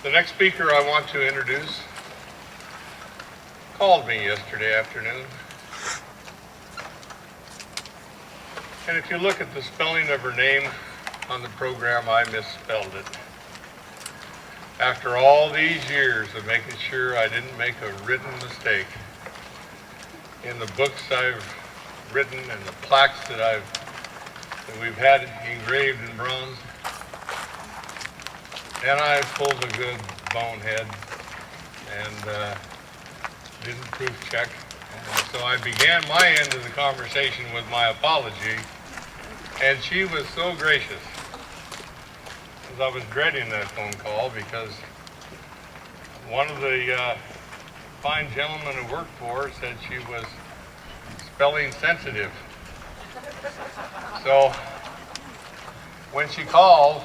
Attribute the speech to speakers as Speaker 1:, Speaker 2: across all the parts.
Speaker 1: The next speaker I want to introduce called me yesterday afternoon. And if you look at the spelling of her name on the program, I misspelled it. After all these years of making sure I didn't make a written mistake in the books I've written and the plaques that we've had engraved in bronze, and I pulled a good bonehead and didn't proof check. And so I began my end of the conversation with my apology, and she was so gracious. Because I was dreading that phone call because one of the fine gentlemen who worked for her said she was spelling sensitive. So when she called,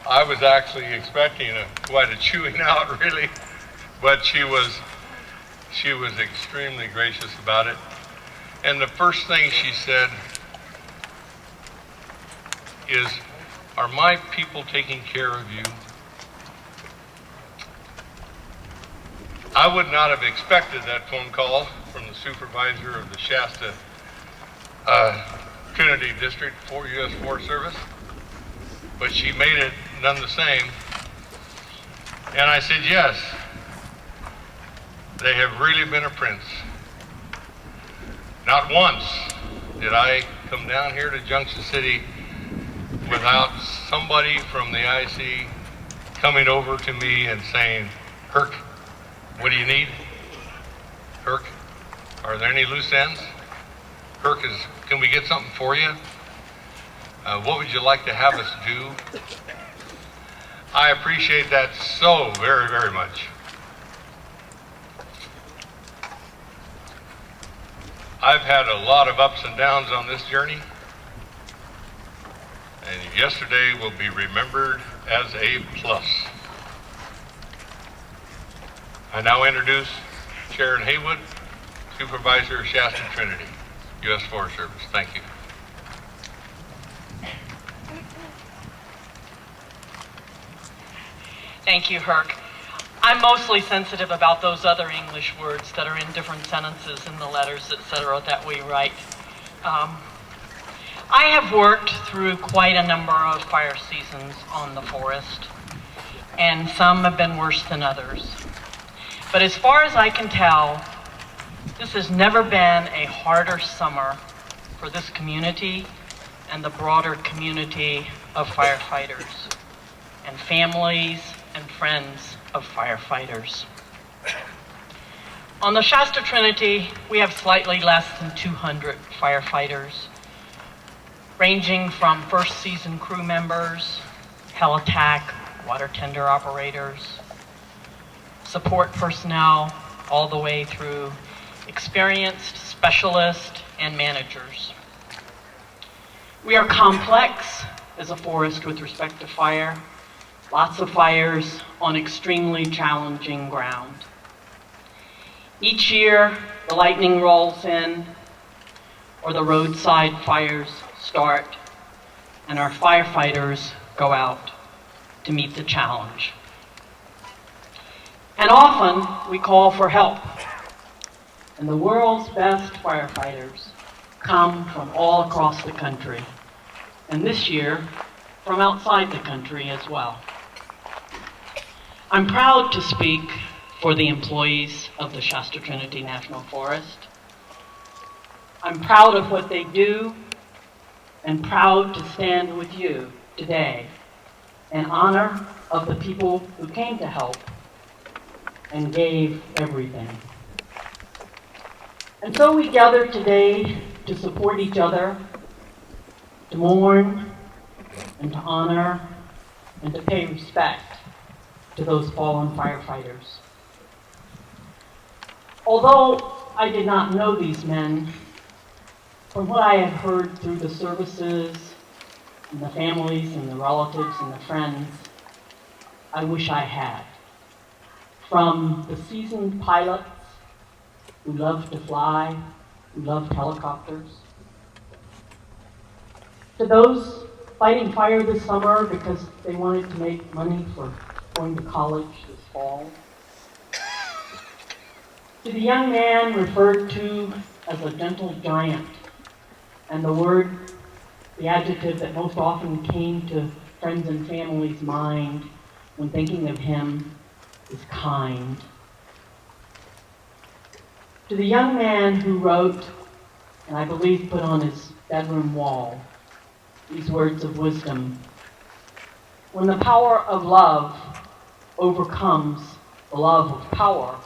Speaker 1: I was actually expecting quite a chewing out, really, but she was extremely gracious about it. And the first thing she said is, "Are my people taking care of you?" I would not have expected that phone call from the supervisor of the Shasta Trinity District for U.S. Forest Service, but she made it none the same. And I said, yes, they have really been a prince. Not once did I come down here to Junction City without somebody from the IC coming over to me and saying, "Herc, what do you need? Herc, are there any loose ends? Herc, can we get something for you? What would you like to have us do?" I appreciate that so very, very much. I've had a lot of ups and downs on this journey, and yesterday will be remembered as a plus. I now introduce Sharon Haywood, Supervisor of Shasta Trinity, U.S. Forest Service. Thank you.
Speaker 2: Thank you, Herc. I'm mostly sensitive about those other English words that are in different sentences in the letters, etc., that we write. I have worked through quite a number of fire seasons on the forest, and some have been worse than others. But as far as I can tell, this has never been a harder summer for this community and the broader community of firefighters and families and friends of firefighters. On the Shasta Trinity, we have slightly less than 200 firefighters, ranging from first season crew members, hell attack, water tender operators, support personnel, all the way through experienced specialists and managers. We are complex as a forest with respect to fire. Lots of fires on extremely challenging ground. Each year, the lightning rolls in, or the roadside fires start, and our firefighters go out to meet the challenge. And often, we call for help. And the world's best firefighters come from all across the country, and this year, from outside the country as well. I'm proud to speak for the employees of the Shasta Trinity National Forest. I'm proud of what they do and proud to stand with you today in honor of the people who came to help and gave everything. And so we gather today to support each other, to mourn, and to honor, and to pay respect to those fallen firefighters. Although I did not know these men, from what I have heard through the services, and the families, and the relatives, and the friends, I wish I had. From the seasoned pilots who loved to fly, who loved helicopters, to those fighting fire this summer because they wanted to make money for going to college this fall. To the young man referred to as a gentle giant, and the adjective that most often came to friends and family's mind when thinking of him is kind. To the young man who wrote, and I believe put on his bedroom wall, these words of wisdom: when the power of love overcomes the love of power,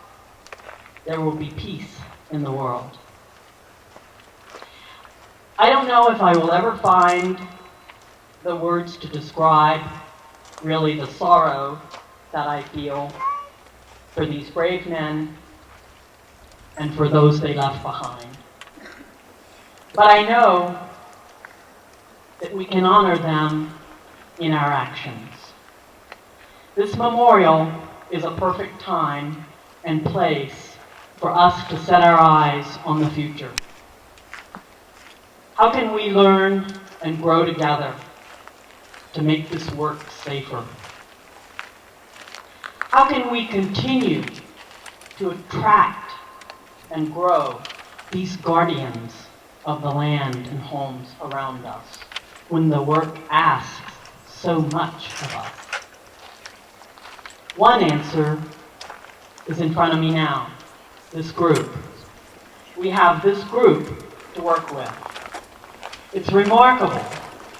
Speaker 2: there will be peace in the world. I don't know if I will ever find the words to describe really the sorrow that I feel for these brave men and for those they left behind. But I know that we can honor them in our actions. This memorial is a perfect time and place for us to set our eyes on the future. How can we learn and grow together to make this work safer? How can we continue to attract and grow these guardians of the land and homes around us when the work asks so much of us? One answer is in front of me now, this group. We have this group to work with. It's remarkable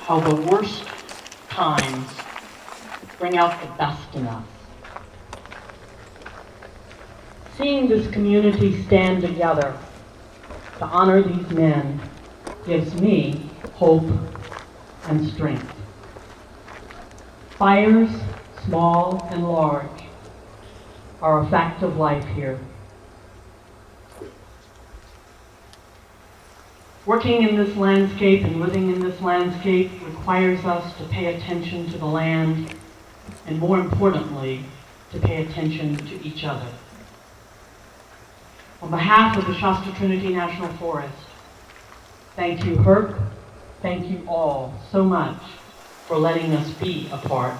Speaker 2: how the worst times bring out the best in us. Seeing this community stand together to honor these men gives me hope and strength. Fires, small and large, are a fact of life here. Working in this landscape and living in this landscape requires us to pay attention to the land and, more importantly, to pay attention to each other. On behalf of the Shasta Trinity National Forest, thank you, Herc. Thank you all so much for letting us be a part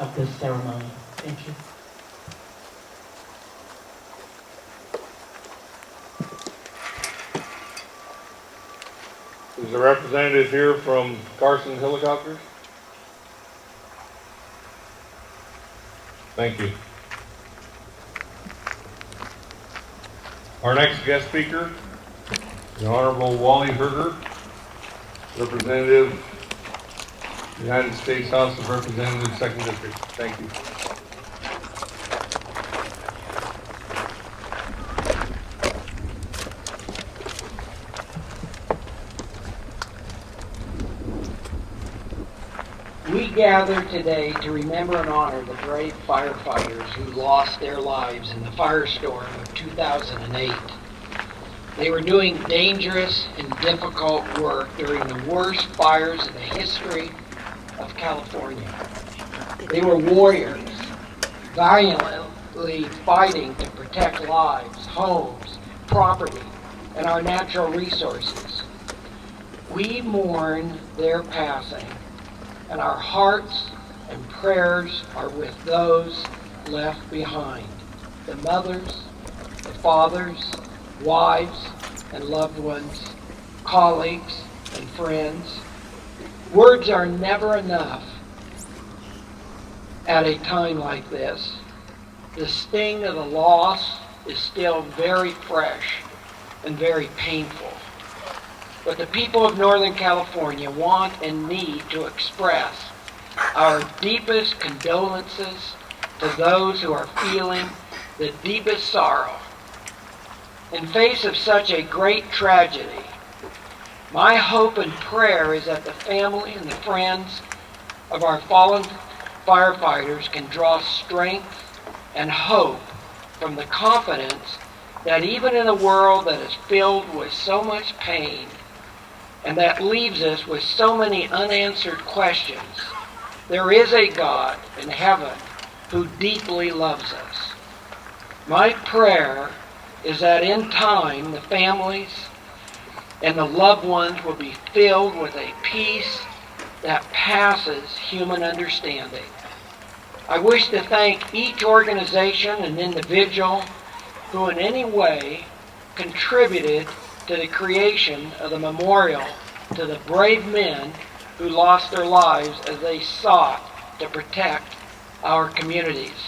Speaker 2: of this ceremony. Thank you.
Speaker 1: Is the representative here from Carson Helicopters? Thank you. Our next guest speaker, the Honorable Wally Herger, Representative, United States House of Representatives, 2nd District. Thank you.
Speaker 3: We gather today to remember and honor the brave firefighters who lost their lives in the firestorm of 2008. They were doing dangerous and difficult work during the worst fires in the history of California. They were warriors, valiantly fighting to protect lives, homes, property, and our natural resources. We mourn their passing, and our hearts and prayers are with those left behind, the mothers, the fathers, wives, and loved ones, colleagues, and friends. Words are never enough at a time like this. The sting of the loss is still very fresh and very painful. But the people of Northern California want and need to express our deepest condolences to those who are feeling the deepest sorrow. In face of such a great tragedy, my hope and prayer is that the family and the friends of our fallen firefighters can draw strength and hope from the confidence that even in a world that is filled with so much pain and that leaves us with so many unanswered questions, there is a God in heaven who deeply loves us. My prayer is that in time the families and the loved ones will be filled with a peace that passes human understanding. I wish to thank each organization and individual who in any way contributed to the creation of the memorial to the brave men who lost their lives as they sought to protect our communities.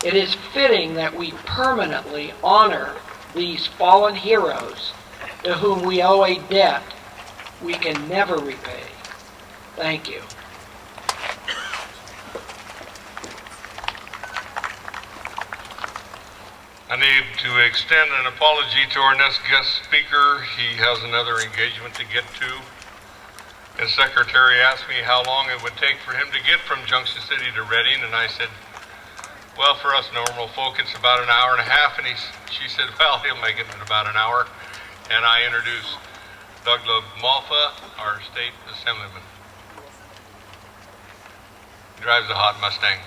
Speaker 3: It is fitting that we permanently honor these fallen heroes to whom we owe a debt we can never repay. Thank you.
Speaker 1: I need to extend an apology to our next guest speaker. He has another engagement to get to. His secretary asked me how long it would take for him to get from Junction City to Reading, and I said, well, for us normal folk, it's about an hour and a half, and she said, well, he'll make it in about an hour. And I introduced Douglas Malfa, our state assemblyman. He drives a hot Mustang.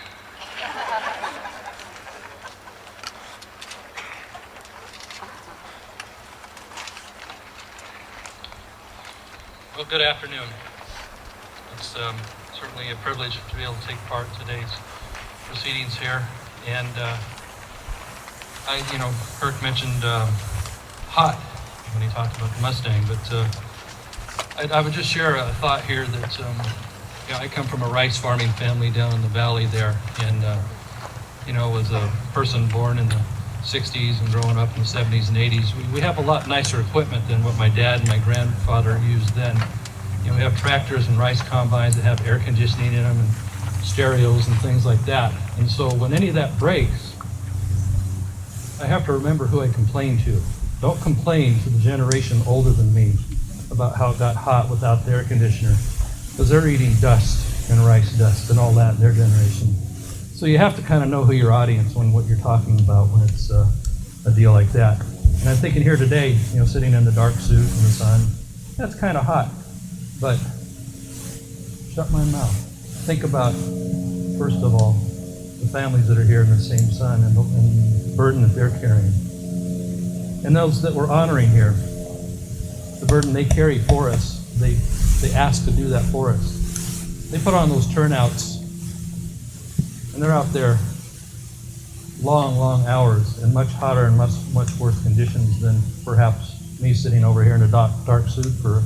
Speaker 4: Well, good afternoon. It's certainly a privilege to be able to take part in today's proceedings here. And Kirk mentioned hot when he talked about the Mustang, but I would just share a thought here that I come from a rice farming family down in the valley there, and was a person born in the 60s and growing up in the 70s and 80s. We have a lot nicer equipment than what my dad and my grandfather used then. We have tractors and rice combines that have air conditioning in them and stereos and things like that. And so when any of that breaks, I have to remember who I complain to. Don't complain to the generation older than me about how it got hot without the air conditioner, because they're eating dust and rice dust and all that in their generation. So you have to kind of know who your audience when what you're talking about when it's a deal like that. And I'm thinking here today, sitting in the dark suit in the sun, that's kind of hot. But shut my mouth. Think about, first of all, the families that are here in the same sun and the burden that they're carrying. And those that we're honoring here, the burden they carry for us, they ask to do that for us. They put on those turnouts, and they're out there long, long hours in much hotter and much worse conditions than perhaps me sitting over here in a dark suit for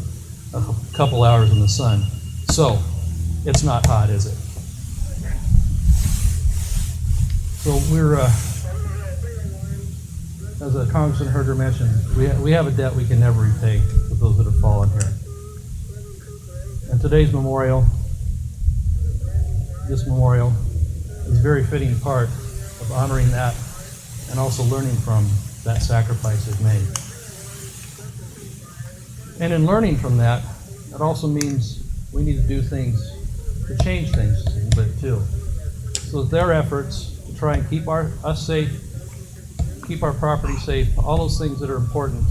Speaker 4: a couple hours in the sun. So, it's not hot, is it? So we're, as Congressman Herder mentioned, we have a debt we can never repay with those that have fallen here. And today's memorial, this memorial, is a very fitting part of honoring that and also learning from that sacrifice they've made. And in learning from that, it also means we need to do things to change things a little bit too. So their efforts to try and keep us safe, keep our property safe, all those things that are important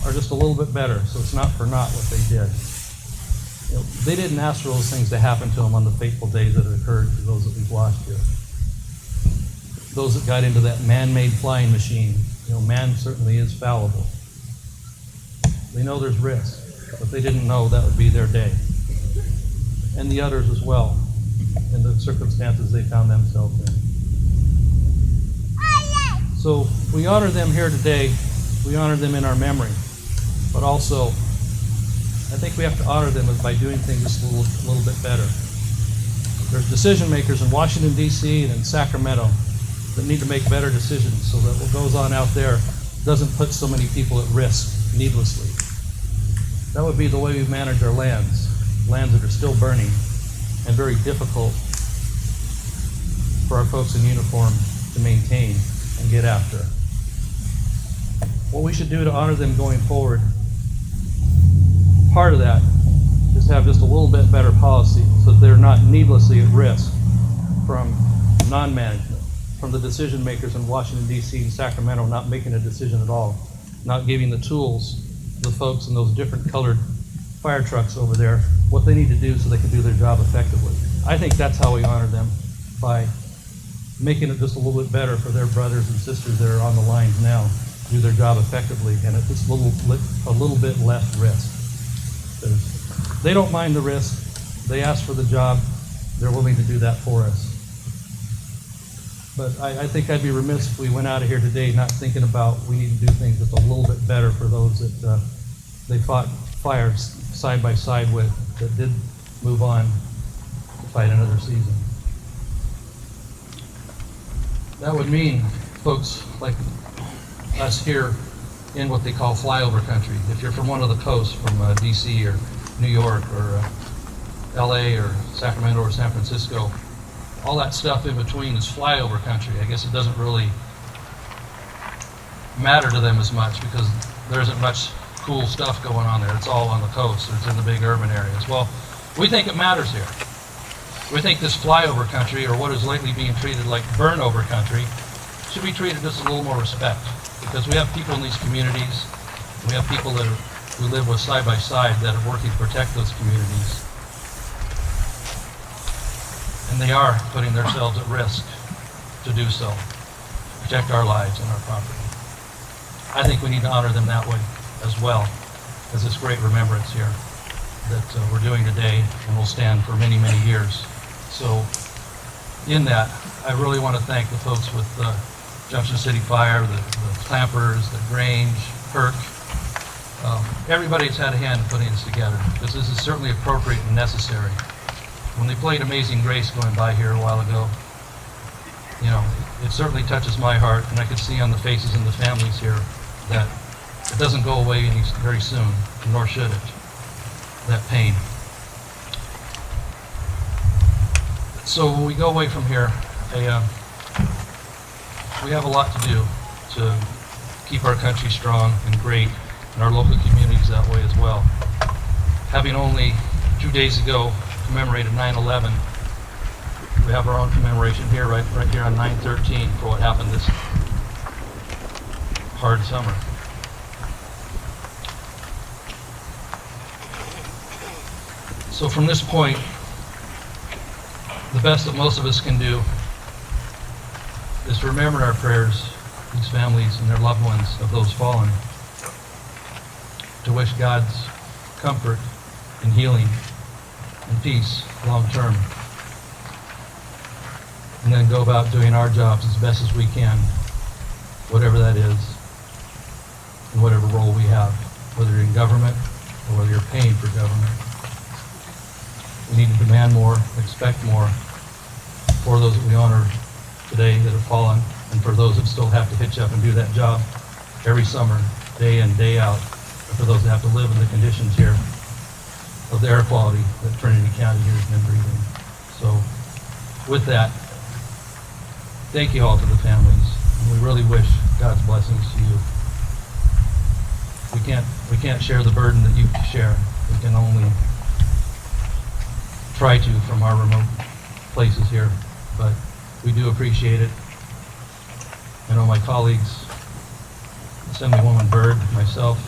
Speaker 4: are just a little bit better. So it's not for naught what they did. They didn't ask for those things to happen to them on the fateful days that occurred to those that we've lost here. Those that got into that man-made flying machine, man certainly is fallible. They know there's risk, but they didn't know that would be their day. And the others as well, in the circumstances they found themselves in. So we honor them here today. We honor them in our memory. But also, I think we have to honor them by doing things just a little bit better. There's decision makers in Washington, D.C. and in Sacramento that need to make better decisions so that what goes on out there doesn't put so many people at risk needlessly. That would be the way we manage our lands that are still burning and very difficult for our folks in uniform to maintain and get after. What we should do to honor them going forward, part of that is to have just a little bit better policy so that they're not needlessly at risk from non-management, from the decision makers in Washington, D.C. and Sacramento not making a decision at all, not giving the tools to the folks in those different colored fire trucks over there what they need to do so they can do their job effectively. I think that's how we honor them, by making it just a little bit better for their brothers and sisters that are on the lines now to do their job effectively, and it's just a little bit less risk. They don't mind the risk. They ask for the job. They're willing to do that for us. But I think I'd be remiss if we went out of here today not thinking about we need to do things just a little bit better for those that they fought fires side by side with, that did move on to fight another season. That would mean folks like us here in what they call flyover country. If you're from one of the coasts, from DC or New York or LA or Sacramento or San Francisco, all that stuff in between is flyover country. I guess it doesn't really matter to them as much because there isn't much cool stuff going on there. It's all on the coast. It's in the big urban areas. Well, we think it matters here. We think this flyover country, or what is lately being treated like burnover country, should be treated just a little more respect, because we have people in these communities, we have people that we live with side by side that are working to protect those communities. And they are putting themselves at risk to do so, protect our lives and our property. I think we need to honor them that way as well as this great remembrance here that we're doing today and will stand for many, many years. So in that, I really want to thank the folks with Junction City Fire, the Clampers, the Grange, Perk, everybody that's had a hand in putting this together, because this is certainly appropriate and necessary. When they played Amazing Grace going by here a while ago, you know, it certainly touches my heart, and I could see on the faces and the families here that it doesn't go away very soon, nor should it, that pain. So when we go away from here, we have a lot to do to keep our country strong and great, and our local communities that way as well. Having only 2 days ago commemorated 9/11, we have our own commemoration here, right here on 9/13 for what happened this hard summer. So from this point, the best that most of us can do is to remember in our prayers these families and their loved ones of those fallen, to wish God's comfort and healing and peace long term, and then go about doing our jobs as best as we can, whatever that is, in whatever role we have, whether you're in government or whether you're paying for government. We need to demand more, expect more for those that we honor today that have fallen, and for those that still have to hitch up and do that job every summer, day in, day out, and for those that have to live in the conditions here of the air quality that Trinity County here has been breathing. So with that, thank you all to the families, and we really wish God's blessings to you. We can't share the burden that you share. We can only try to from our remote places here, but we do appreciate it. I know my colleagues, Assemblywoman Byrd, myself,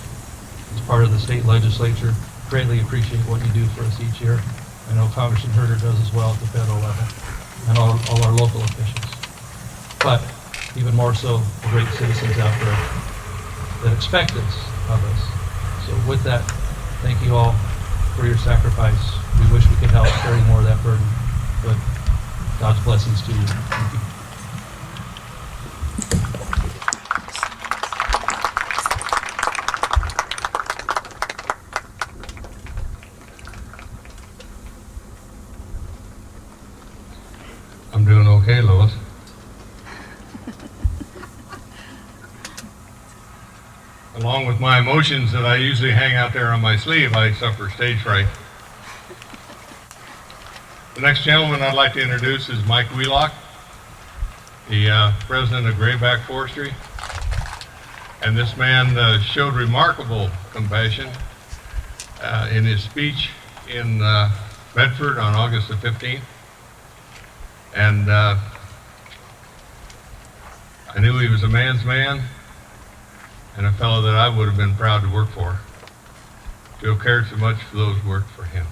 Speaker 4: as part of the state legislature, greatly appreciate what you do for us each year. I know Congressman Herder does as well at the federal level, and all our local officials. But even more so, the great citizens out there that expect this of us. So with that, thank you all for your sacrifice. We wish we could help carry more of that burden, but God's blessings to you. Thank you.
Speaker 1: I'm doing okay, Lois. Along with my emotions that I usually hang out there on my sleeve, I suffer stage fright. The next gentleman I'd like to introduce is Mike Wheelock, the president of Grayback Forestry. And this man showed remarkable compassion in his speech in Medford on August the 15th. And I knew he was a man's man and a fellow that I would have been proud to work for. Joe cared so much for those who worked for him.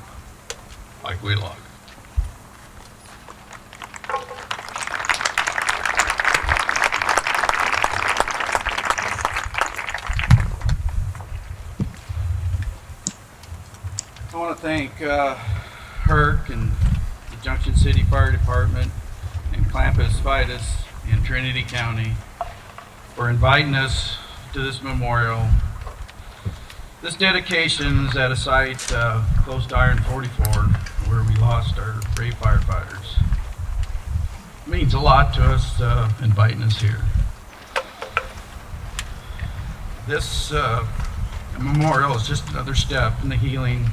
Speaker 1: Mike Wheelock.
Speaker 5: I want to thank Herc and the Junction City Fire Department and Clampus Vitus in Trinity County for inviting us to this memorial. This dedication is at a site close to Iron 44 where we lost our brave firefighters. It means a lot to us inviting us here. This memorial is just another step in the healing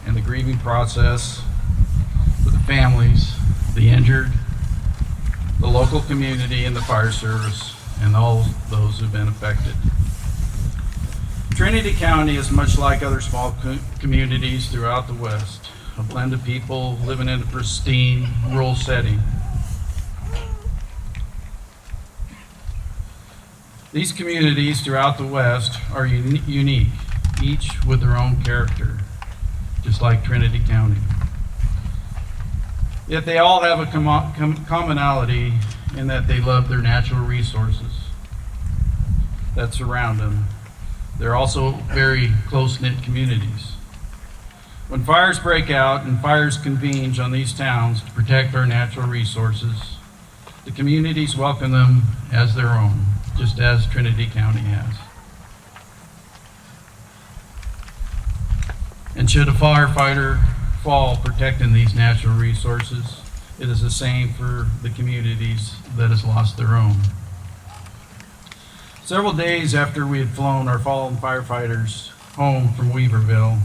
Speaker 5: and the grieving process for the families, the injured, the local community, and the fire service, and all those who've been affected. Trinity County is much like other small communities throughout the West, a blend of people living in a pristine rural setting. These communities throughout the West are unique, each with their own character, just like Trinity County. Yet they all have a commonality in that they love their natural resources that surround them. They're also very close-knit communities. When fires break out and fires converge on these towns to protect our natural resources, the communities welcome them as their own, just as Trinity County has. And should a firefighter fall protecting these natural resources, it is the same for the communities that has lost their own. Several days after we had flown our fallen firefighters home from Weaverville,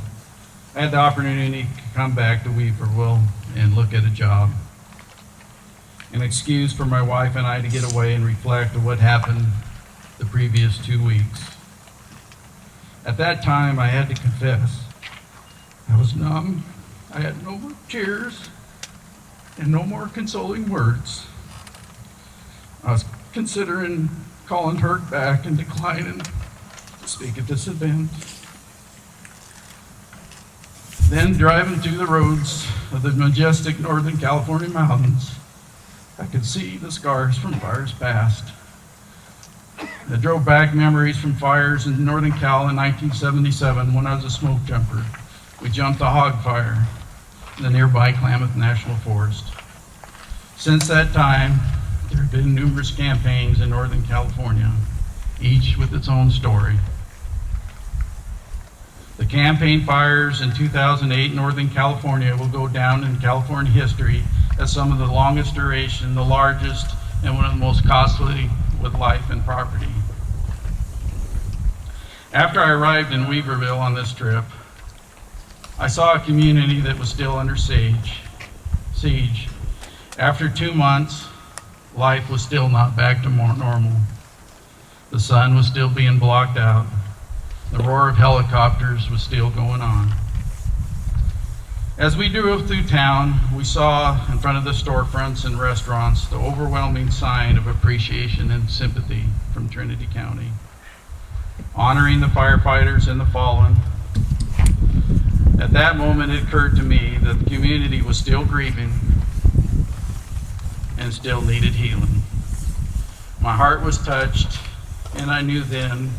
Speaker 5: I had the opportunity to come back to Weaverville and look at a job. An excuse for my wife and I to get away and reflect on what happened the previous 2 weeks. At that time, I had to confess, I was numb. I had no more tears and no more consoling words. I was considering calling Herc back and declining to speak at this event. Then driving through the roads of the majestic Northern California mountains, I could see the scars from fires past. I drove back memories from fires in Northern Cal in 1977 when I was a smoke jumper. We jumped a hog fire in the nearby Klamath National Forest. Since that time, there have been numerous campaigns in Northern California, each with its own story. The campaign fires in 2008 in Northern California will go down in California history as some of the longest duration, the largest, and one of the most costly with life and property. After I arrived in Weaverville on this trip, I saw a community that was still under siege. After 2 months, life was still not back to more normal. The sun was still being blocked out. The roar of helicopters was still going on. As we drove through town, we saw in front of the storefronts and restaurants the overwhelming sign of appreciation and sympathy from Trinity County, honoring the firefighters and the fallen. At that moment, it occurred to me that the community was still grieving and still needed healing. My heart was touched, and I knew then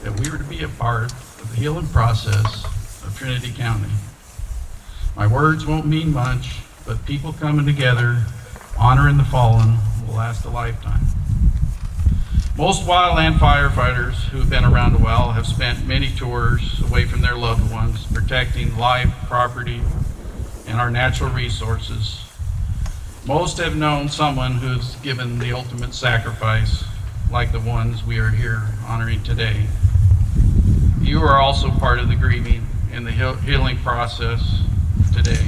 Speaker 5: that we were to be a part of the healing process of Trinity County. My words won't mean much, but people coming together, honoring the fallen, will last a lifetime. Most wildland firefighters who have been around a while have spent many tours away from their loved ones, protecting life, property, and our natural resources. Most have known someone who's given the ultimate sacrifice, like the ones we are here honoring today. You are also part of the grieving and the healing process today.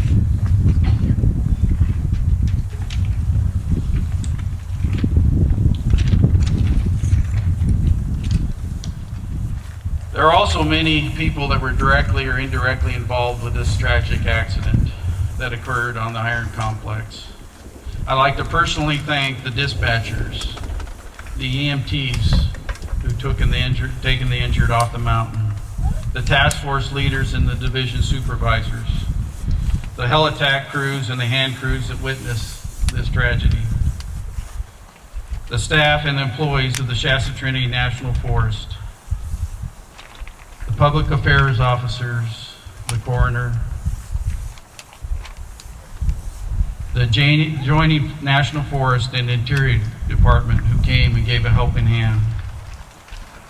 Speaker 5: There are also many people that were directly or indirectly involved with this tragic accident that occurred on the iron complex. I'd like to personally thank the dispatchers, the EMTs who taken the injured off the mountain, the task force leaders and the division supervisors, the heli-tac crews and the hand crews that witnessed this tragedy, the staff and employees of the Shasta Trinity National Forest, the public affairs officers, the coroner, the adjoining National Forest and Interior Department who came and gave a helping hand.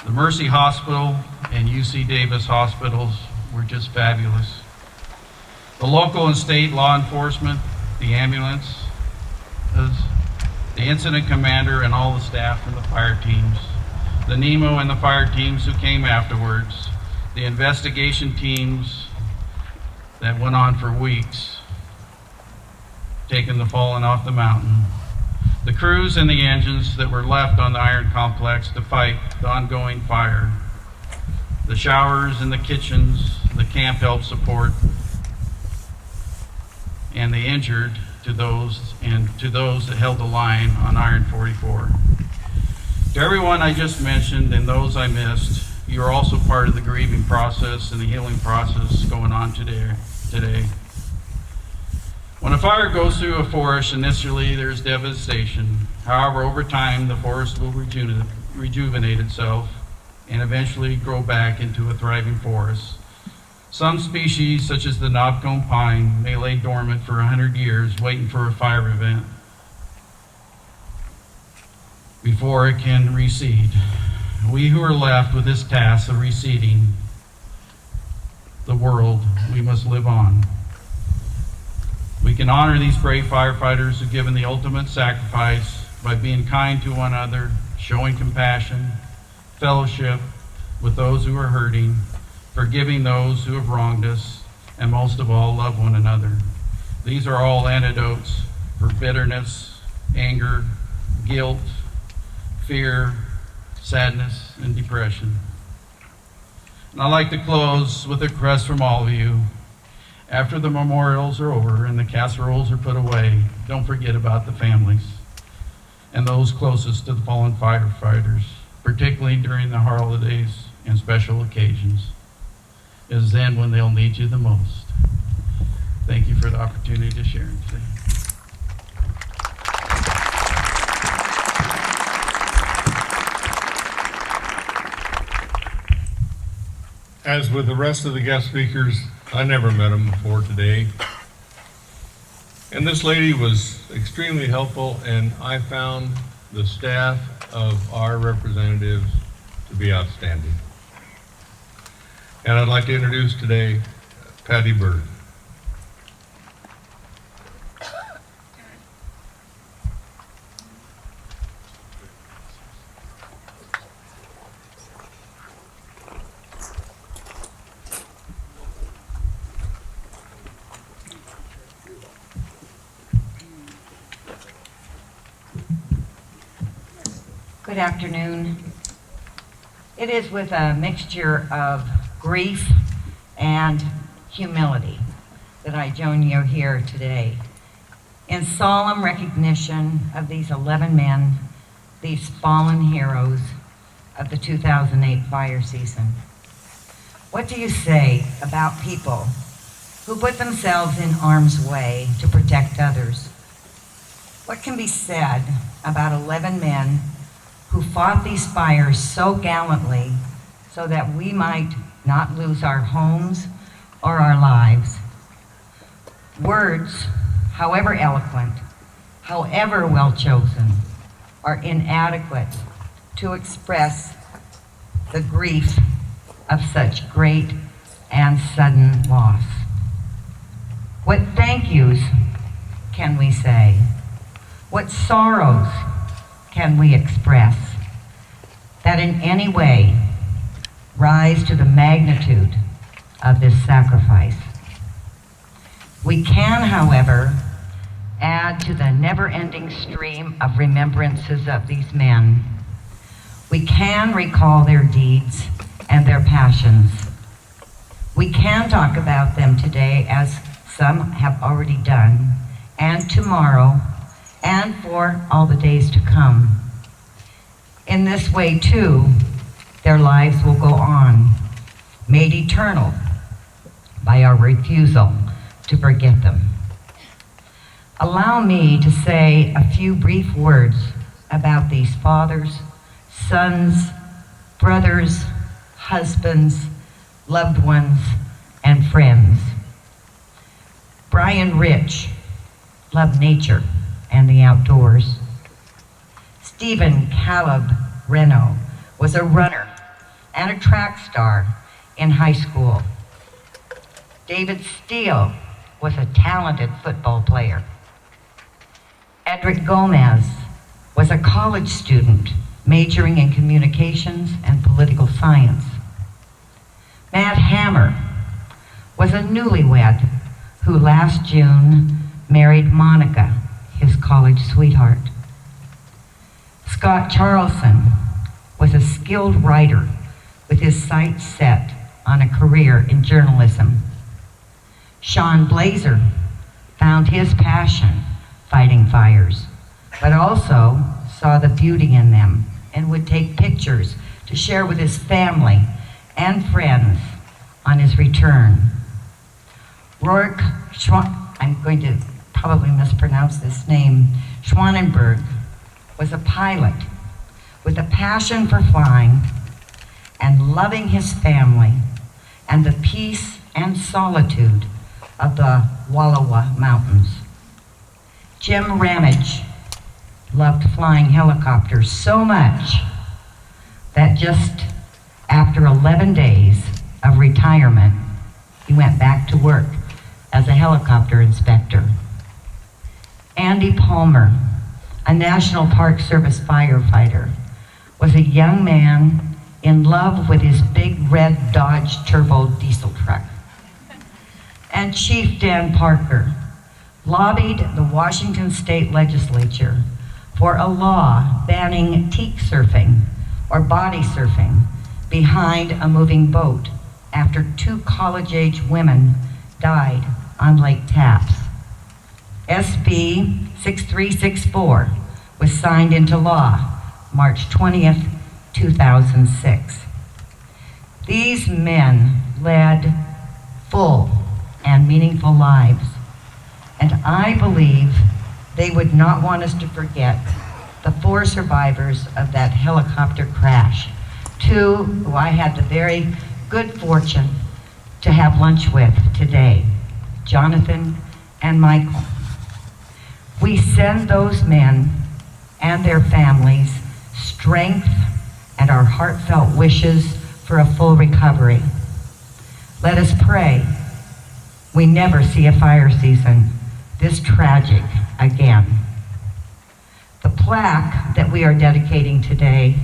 Speaker 5: The Mercy Hospital and UC Davis hospitals were just fabulous. The local and state law enforcement, the ambulance, the incident commander and all the staff and the fire teams, the NEMO and the fire teams who came afterwards, the investigation teams that went on for weeks, taking the fallen off the mountain, the crews and the engines that were left on the iron complex to fight the ongoing fire, the showers and the kitchens, the camp help support, and the injured to those that held the line on Iron 44. To everyone I just mentioned and those I missed, you are also part of the grieving process and the healing process going on today. When a fire goes through a forest, initially there's devastation. However, over time, the forest will rejuvenate itself and eventually grow back into a thriving forest. Some species, such as the knobcone pine, may lay dormant for 100 years waiting for a fire event before it can reseed. We who are left with this task of reseeding the world, we must live on. We can honor these brave firefighters who've given the ultimate sacrifice by being kind to one another, showing compassion, fellowship with those who are hurting, forgiving those who have wronged us, and most of all, love one another. These are all antidotes for bitterness, anger, guilt, fear, sadness, and depression. And I'd like to close with a request from all of you. After the memorials are over and the casseroles are put away, don't forget about the families and those closest to the fallen firefighters, particularly during the holidays and special occasions. It is then when they'll need you the most. Thank you for the opportunity to share today.
Speaker 1: As with the rest of the guest speakers, I never met them before today. And this lady was extremely helpful, and I found the staff of our representatives to be outstanding. And I'd like to introduce today Patty Bird.
Speaker 6: Good afternoon. It is with a mixture of grief and humility that I join you here today in solemn recognition of these 11 men, these fallen heroes of the 2008 fire season. What do you say about people who put themselves in harm's way to protect others? What can be said about 11 men who fought these fires so gallantly so that we might not lose our homes or our lives? Words, however eloquent, however well chosen, are inadequate to express the grief of such great and sudden loss. What thank yous can we say? What sorrows can we express that in any way rise to the magnitude of this sacrifice? We can, however, add to the never-ending stream of remembrances of these men. We can recall their deeds and their passions. We can talk about them today, as some have already done, and tomorrow, and for all the days to come. In this way, too, their lives will go on, made eternal by our refusal to forget them. Allow me to say a few brief words about these fathers, sons, brothers, husbands, loved ones, and friends. Bryan Rich, loved nature and the outdoors. Stephen Caleb Renno was a runner and a track star in high school. David Steele was a talented football player. Edrik was a college student majoring in communications and political science. Matt Hammer was a newlywed who last June married Monica, his college sweetheart. Scott Charlson was a skilled writer with his sights set on a career in journalism. Shawn found his passion fighting fires, but also saw the beauty in them and would take pictures to share with his family and friends on his return. Roark I'm going to probably mispronounce this name, Schwanenberg, was a pilot with a passion for flying and loving his family and the peace and solitude of the Wallowa Mountains. Jim Ramage loved flying helicopters so much that just after 11 days of retirement, he went back to work as a helicopter inspector. Andy Palmer, a National Park Service firefighter, was a young man in love with his big red Dodge Turbo diesel truck. And Chief Dan Parker lobbied the Washington State Legislature for a law banning teak surfing or body surfing behind a moving boat after 2 college-age women died on Lake Tapps. SB 6364 was signed into law March 20th, 2006. These men led full and meaningful lives, and I believe they would not want us to forget the 4 survivors of that helicopter crash, 2 who I had the very good fortune to have lunch with today, Jonathan and Michael. We send those men and their families strength and our heartfelt wishes for a full recovery. Let us pray we never see a fire season this tragic again. The plaque that we are dedicating today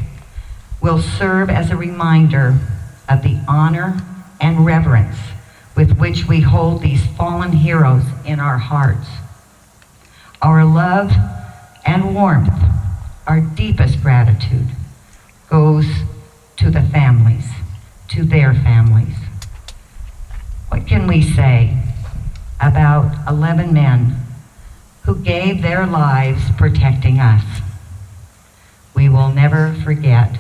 Speaker 6: will serve as a reminder of the honor and reverence with which we hold these fallen heroes in our hearts. Our love and warmth, our deepest gratitude, goes to the families, to their families. What can we say about 11 men who gave their lives protecting us? We will never forget.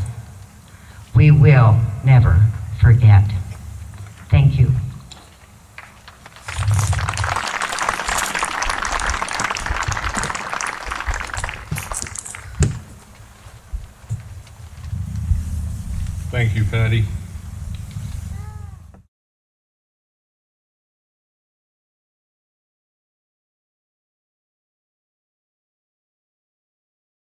Speaker 6: We will never forget. Thank you.
Speaker 1: Thank you, Patty.